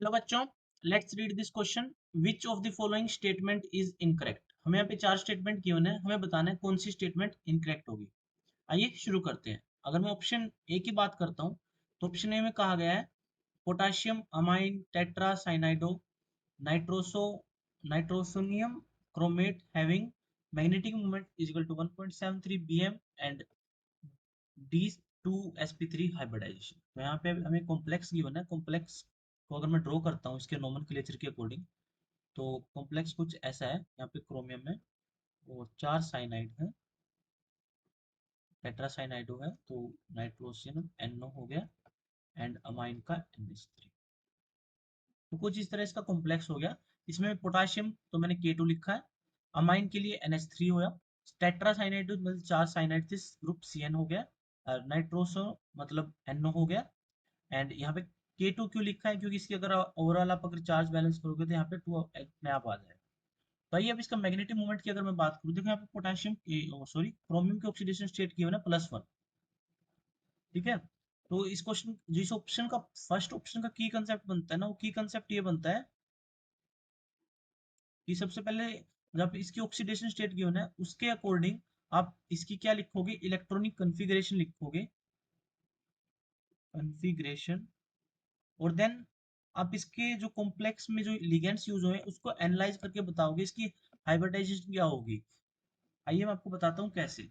Hello बच्चों, let's read this question. Which of the following statement is incorrect. हमें यहाँ पे चार स्टेटमेंट गिवन है, हमें बताना है कौन सी स्टेटमेंट इनकरेक्ट होगी। आइए शुरू करते हैं। अगर मैं ऑप्शन ए की बात करता हूँ तो ऑप्शन ए में कहा गया है potassium amine tetracyanido nitroso nitrosonium chromate having magnetic moment is equal to 1.73 bm and D2sp3 hybridisation. तो यहाँ पे हमें कॉम्प्लेक्स गिवन है। कॉम्प्लेक्स को अगर मैं ड्रॉ करता हूँ इसके नोमेनक्लेचर के अकॉर्डिंग, तो कॉम्प्लेक्स कुछ ऐसा है। यहाँ पे क्रोमियम है और चार साइनाइड है, टेट्रासाइनाइडो है, तो नाइट्रोसियम NO हो गया एंड अमाइन का NH3। तो कुछ इस तरह इसका कॉम्प्लेक्स हो गया। इसमें पोटाशियम तो मैंने K2 लिखा है, अमाइन के लिए NH3 होया, टेट्रासाइनाइड मतलब चार साइनाइड थे, ग्रुप CN हो गया, नाइट्रोसो मतलब NO हो गया। एंड यहाँ पे K2 क्यों लिखा है, क्योंकि इसकी अगर ओवरऑल आप अगर चार्ज बैलेंस करोगे तो यहाँ पे 2 अपने आप आ जाएगा। तो आइए अब इसका मैग्नेटिक मोमेंट की अगर मैं बात करूँ, देखो यहाँ पे पोटाशियम सॉरी क्रोमियम के ऑक्सीडेशन स्टेट की है ना +1। ठीक है, तो इस क्वेश्चन जिस ऑप्शन का फर्स्ट ऑप्शन का की कंसेप्ट बनता है ना, वो की कंसेप्ट ये बनता है कि सबसे पहले जब इसकी ऑक्सीडेशन स्टेट गिवन है उसके अकॉर्डिंग आप इसकी क्या लिखोगे, इलेक्ट्रॉनिक कन्फिग्रेशन लिखोगे, कन्फिग्रेशन। और देन आप इसके जो कॉम्प्लेक्स में जो लिगेंड्स यूज हुए उसको एनालाइज करके बताओगे इसकी हाइब्रिडाइजेशन क्या होगी। आइए मैं आपको बताता हूँ कैसे।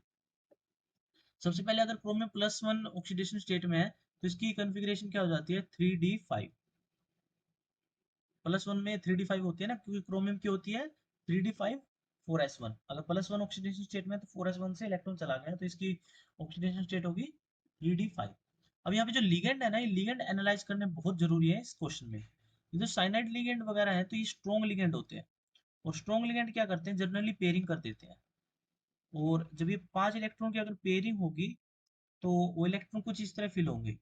सबसे पहले अगर क्रोमियम +1 ऑक्सीडेशन स्टेट में है तो इसकी कन्फिग्रेशन क्या हो जाती है, 3d5। +1 में 3d5 होती है ना, क्योंकि क्रोमियम की होती है 3d5 4s1। अगर +1 ऑक्सीडेशन स्टेट में तो 4s1 से इलेक्ट्रॉन चला गया तो इसकी ऑक्सीडेशन स्टेट होगी 3d5। अब यहाँ पे जो लिगेंड है ना, ये लिगेंड एनालाइज करने बहुत जरूरी है इस क्वेश्चन में। ये जो साइनाइड लिगेंड वगैरह है तो ये स्ट्रॉन्ग लिगेंड होते हैं, और स्ट्रॉन्ग लिगेंड क्या करते हैं, जनरली पेयरिंग कर देते हैं। और जब ये 5 इलेक्ट्रॉन की अगर पेयरिंग होगी तो वो इलेक्ट्रॉन कुछ इस तरह फिल होंगे,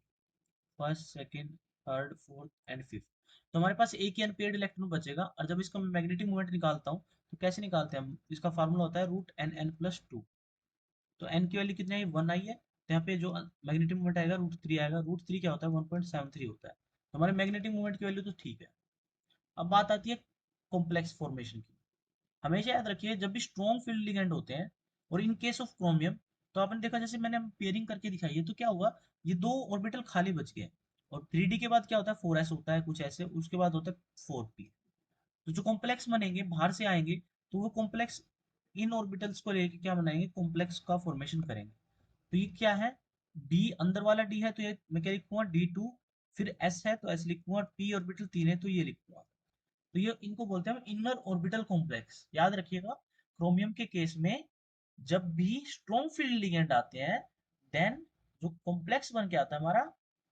first second third fourth and fifth. तो हमारे पास एक ही अनपेयर्ड इलेक्ट्रॉन बचेगा। और जब इसका मैग्नेटिक मोमेंट निकालता हूँ तो कैसे निकालते हैं हम, इसका फार्मूला होता है √NN+2। तो n की वैल्यू कितनी आई, 1 आई है, तो यहाँ पे जो मैग्नेटिक मोमेंट आएगा √3 आएगा। √3 क्या होता है, 1.73 होता है। तो हमारे मैग्नेटिक मोमेंट की वैल्यू तो ठीक है। अब बात आती है कॉम्प्लेक्स फॉर्मेशन की। हमेशा याद रखिए जब भी स्ट्रॉन्ग फील्ड लिगेंड होते हैं, और इन केस ऑफ क्रोमियम, तो आपने देखा जैसे मैंने पेयरिंग करके दिखाई है तो क्या हुआ, ये दो ऑर्बिटल खाली बच गए। और 3D के बाद क्या होता है, 4s होता है कुछ ऐसे, उसके बाद होता है 4p। तो जो कॉम्प्लेक्स बनेंगे बाहर से आएंगे, तो वो कॉम्प्लेक्स इन ऑर्बिटल्स को लेके क्या बनाएंगे, कॉम्प्लेक्स का फॉर्मेशन करेंगे। तो ये क्या है, डी अंदर वाला डी है तो ये मैं क्या लिखूंगा, D2। फिर S है तो S लिखूंगा, P ऑर्बिटल 3 है तो ये लिखूंगा। तो ये इनको बोलते हैं इनर ऑर्बिटल कॉम्प्लेक्स। याद रखिएगा क्रोमियम के केस में जब भी स्ट्रॉन्ग फील्ड लिगेंड आते हैं, देन जो कॉम्प्लेक्स बन के आता है हमारा,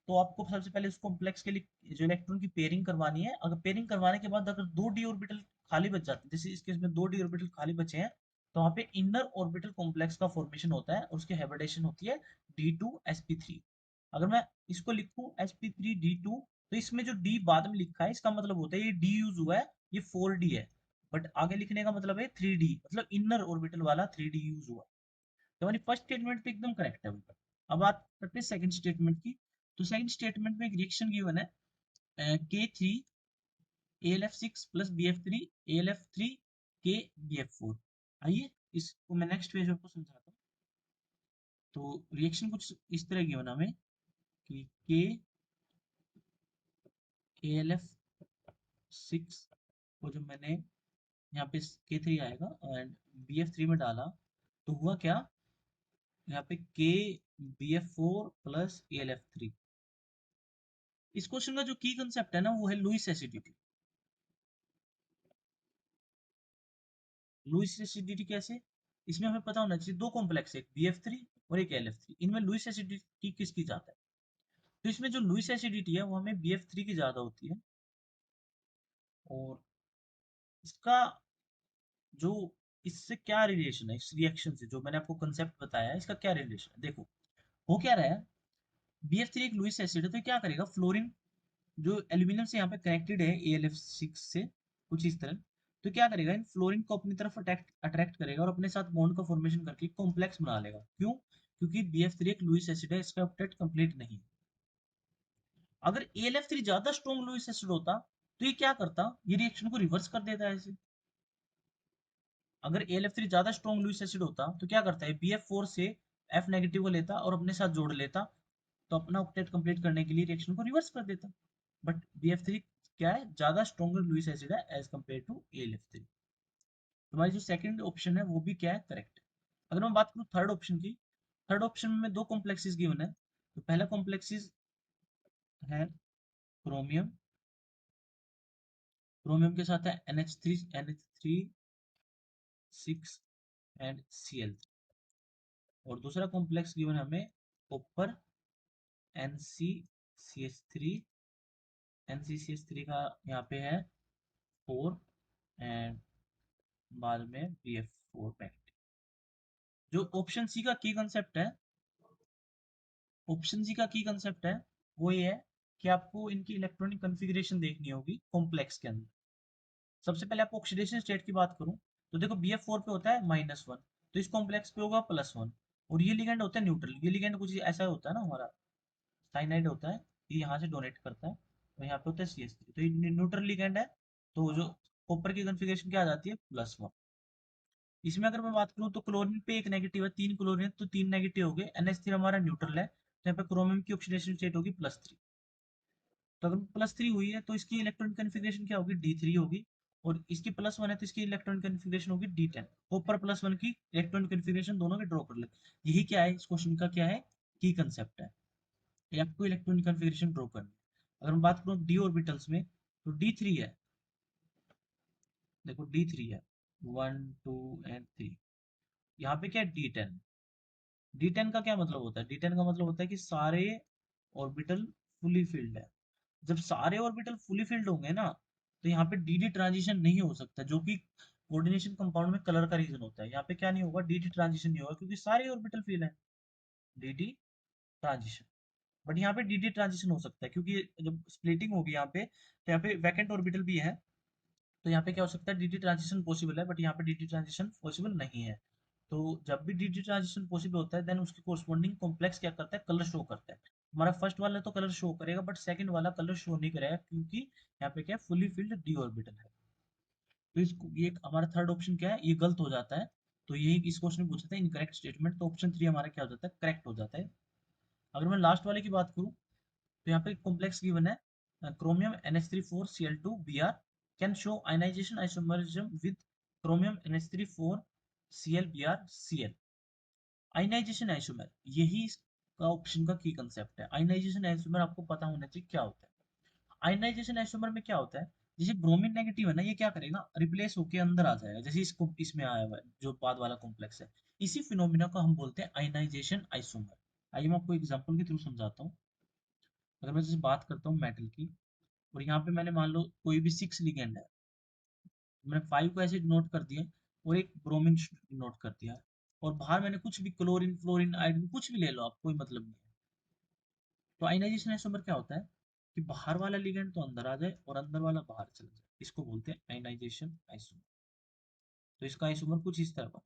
तो आपको सबसे पहले उस कॉम्प्लेक्स के लिए जो इलेक्ट्रॉन की पेयरिंग करवानी है। अगर पेयरिंग करवाने के बाद अगर दो डी ऑर्बिटल खाली बच जाते हैं, जैसे इस केस में दो डी ऑर्बिटल खाली बचे हैं, तो वहां पे इनर ऑर्बिटल कॉम्प्लेक्स का फॉर्मेशन होता है और उसकी हाइब्रिडेशन होती है D2sp3। अगर मैं इसको लिखूं sp3d2, तो इसमें जो डी बाद में लिखा है इसका मतलब होता है ये डी यूज हुआ है, ये 4d है। बट आगे लिखने का मतलब है 3d, मतलब इनर ऑर्बिटल वाला 3d यूज हुआ। तो हमारी फर्स्ट स्टेटमेंट तो एकदम करेक्ट है बिल्कुल। अब बात करते हैं सेकंड स्टेटमेंट की। तो सेकंड स्टेटमेंट में एक रिएक्शन गिवन है, K3 AlF6 plus BF3 AlF3 के BF4। आइए इसको मैं नेक्स्ट पेज आपको समझाता हूँ। तो रिएक्शन कुछ इस तरह गिवन हमें कि K AlF6 को जब मैंने यहाँ पे K3 आएगा एंड BF3 में डाला, तो हुआ क्या, यहाँ पे KBF4 प्लस AlF3। इस क्वेश्चन का जो की कंसेप्ट है ना वो है लुईस एसिडिटी। लुईस एसिडिटी कैसे, इसमें हमें पता होना चाहिए दो कॉम्प्लेक्स है, एक BF3 और एक AlF3, इनमें लुईस एसिडिटी किसकी ज्यादा है। तो इसमें जो लुईस एसिडिटी है वो हमें BF3 की ज्यादा होती है। और इसका जो इससे क्या रिलेशन है, इस रिएक्शन से जो मैंने आपको कंसेप्ट बताया है इसका क्या रिलेशन है, देखो हो क्या रहा है। BF3 एक लुईस एसिड है तो क्या करेगा, फ्लोरीन जो एल्यूमिनियम से यहाँ पे कनेक्टेड है AlF6 से कुछ इस तरह, तो क्या करेगा, इन फ्लोरीन को अपनी तरफ अट्रैक्ट करेगा और अपने साथ बॉन्ड का फॉर्मेशन करके कॉम्प्लेक्स बना लेगा। क्यों, क्योंकि BF3 एक लुईस एसिड है, इसका ऑक्टेट कंप्लीट नहीं। अगर AlF3 ज्यादा स्ट्रॉन्ग लुईस एसिड होता तो ये क्या करता, ये रिएक्शन को रिवर्स कर देता है ऐसे। अगर AlF3 ज्यादा स्ट्रॉन्ग लुईस एसिड होता तो क्या करता है, BF4 से F नेगेटिव को लेता और अपने साथ जोड़ लेता, तो अपना ऑक्टेट कंप्लीट करने के लिए रिएक्शन को रिवर्स कर देता। बट BF3 क्या है, ज्यादा स्ट्रॉन्गर लुईस एसिड है एज कम्पेयर टू AlF3। तुम्हारी जो सेकंड ऑप्शन है वो भी क्या है, करेक्ट। अगर मैं बात करूँ थर्ड ऑप्शन की, थर्ड ऑप्शन में दो कॉम्प्लेक्सेस गिवन है। तो पहला कॉम्प्लेक्सेस है क्रोमियम, क्रोमियम के साथ है NH3 6 एंड Cl। और दूसरा कॉम्प्लेक्स गिवन है हमें कॉपर NCCH3, NCCH3 का यहाँ पे है 4 एंड बाद में BF4 नेगेटिव। जो ऑप्शन सी का की कंसेप्ट है, ऑप्शन सी का की कंसेप्ट है वो ये है कि आपको इनकी इलेक्ट्रॉनिक कॉन्फ़िगरेशन देखनी होगी कॉम्प्लेक्स के अंदर। सबसे पहले आपको ऑक्सीडेशन स्टेट की बात करूं, तो देखो BF4 पे होता है -1, तो इस कॉम्प्लेक्स पे होगा +1। और ये लिगेंड होता है न्यूट्रल, ये लिगेंड कुछ ऐसा होता है ना हमारा, साइनाइड होता है, ये यहाँ से डोनेट करता है, और यहाँ पे होता है CH3, तो ये न्यूट्रल लिगेंड है। तो जो कॉपर की कॉन्फ़िगरेशन क्या आ जाती है, +1। इसमें अगर मैं बात करूँ तो क्लोरीन पे एक नेगेटिव है, 3 क्लोरीन, तो 3 नेगेटिव हो गए। NH3 हमारा न्यूट्रल है, तो यहाँ पे क्रोमियम की ऑक्सीडेशन स्टेट होगी +3। तो अगर +3 हुई है तो इसकी इलेक्ट्रॉनिक कॉन्फ़िगरेशन क्या होगी, D3 होगी। और इसकी +1 है तो इसकी इलेक्ट्रॉनिक कॉन्फ़िगरेशन होगी D10। कॉपर +1 की इलेक्ट्रॉनिक कॉन्फ़िगरेशन दोनों के ड्रॉ कर ले। यही क्या है, इस क्वेश्चन का क्या है, की कंसेप्ट है। ये आपको इलेक्ट्रॉनिक कॉन्फ़िगरेशन ड्रॉ करनी है। अगर हम बात करूँ d ऑर्बिटल्स में, तो D3 है, देखो D3 है, 1 2 एंड 3। यहाँ पे क्या है, D10। D10 का क्या मतलब होता है, D10 का मतलब होता है कि सारे ऑर्बिटल फुली फिल्ड है। जब सारे ऑर्बिटल फुली फिल्ड होंगे ना, तो यहाँ पे डी डी ट्रांजिशन नहीं हो सकता, जो कि कोऑर्डिनेशन कंपाउंड में कलर का रीजन होता है। यहाँ पे क्या नहीं होगा, डी डी ट्रांजिशन नहीं होगा, क्योंकि सारे ऑर्बिटल फिल है, डी डी ट्रांजिशन। बट यहाँ पे डी डी ट्रांजिशन हो सकता है, क्योंकि जब स्प्लिटिंग होगी यहाँ पे, तो यहाँ पे वैकेंट ऑर्बिटल भी है, तो यहाँ पे क्या हो सकता है, डी डी ट्रांजिशन पॉसिबल है, बट यहाँ पे डी डी ट्रांजिशन पॉसिबल नहीं है। तो जब भी डी डी ट्रांजिशन पॉसिबल होता है, देन उसके कोरस्पॉन्डिंग कॉम्प्लेक्स क्या करता है, कलर शो करता है। हमारा फर्स्ट वाला तो कलर शो करेगा, बट सेकंड वाला कलर शो नहीं करेगा, क्योंकि यहाँ पे क्या है, फुली फिल्ड डी ऑर्बिटल है। तो इसको ये हमारा थर्ड ऑप्शन क्या है, ये गलत हो जाता है। तो यही इस क्वेश्चन में पूछा था इनकरेक्ट स्टेटमेंट, तो ऑप्शन 3 हमारा क्या हो जाता है, करेक्ट हो जाता है। अगर मैं लास्ट वाले की बात करूँ, तो यहाँ पे कॉम्प्लेक्स गिवन है chromium NH3 4 Cl2 Br can show ionisation isomerism with chromium NH3 4 Cl Br Cl। Ionisation isomer, यही इसका ऑप्शन का की कंसेप्ट है। आयनाइजेशन आइसोमर आपको पता होना चाहिए क्या होता है। आयनाइजेशन आइसोमर में क्या होता है, जैसे ब्रोमीन नेगेटिव है ना, ये क्या करेगा, रिप्लेस होके अंदर आ जाएगा, जैसे इसको इसमें आया हुआ है जो बाद वाला कॉम्प्लेक्स है। इसी फिनोमिना को हम बोलते हैं आयनाइजेशन आइसोमर। आइए मैं आपको एग्जांपल के थ्रू समझाता हूँ। अगर मैं जैसे बात करता हूँ मेटल की, और यहाँ पे मैंने मान लो कोई भी 6 लिगेंड है, तो मैंने 5 को ऐसे नोट कर दिया, और एक ब्रोमीन नोट कर दिया, और बाहर मैंने कुछ भी क्लोरीन फ्लोरीन आयोडीन कुछ भी ले लो आप, कोई मतलब नहीं है। तो आयनाइजेशन आइसोमर क्या होता है, कि बाहर वाला लिगेंड तो अंदर आ जाए और अंदर वाला बाहर चला जाए, इसको बोलते हैं आयनाइजेशन आइसोमर। तो इसका आइसोमर कुछ इस तरह का।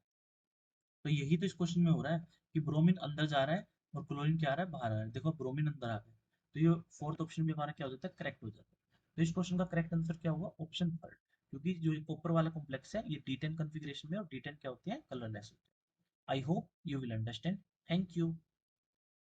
तो यही तो इस क्वेश्चन में हो रहा है, कि ब्रोमीन अंदर जा रहा है और क्लोरीन क्या आ रहा है, बाहर आ रहा है। देखो ब्रोमीन अंदर आ गया, तो ये फोर्थ ऑप्शन भी हमारा क्या हो जाता है, करेक्ट हो जाता है। तो इस क्वेश्चन का करेक्ट आंसर क्या होगा, ऑप्शन थर्ड। क्योंकि जो कॉपर वाला कॉम्प्लेक्स है ये D10 कॉन्फ़िगरेशन में, और D10 क्या होते हैं, कलरलेस होते हैं। I hope you will understand. Thank you.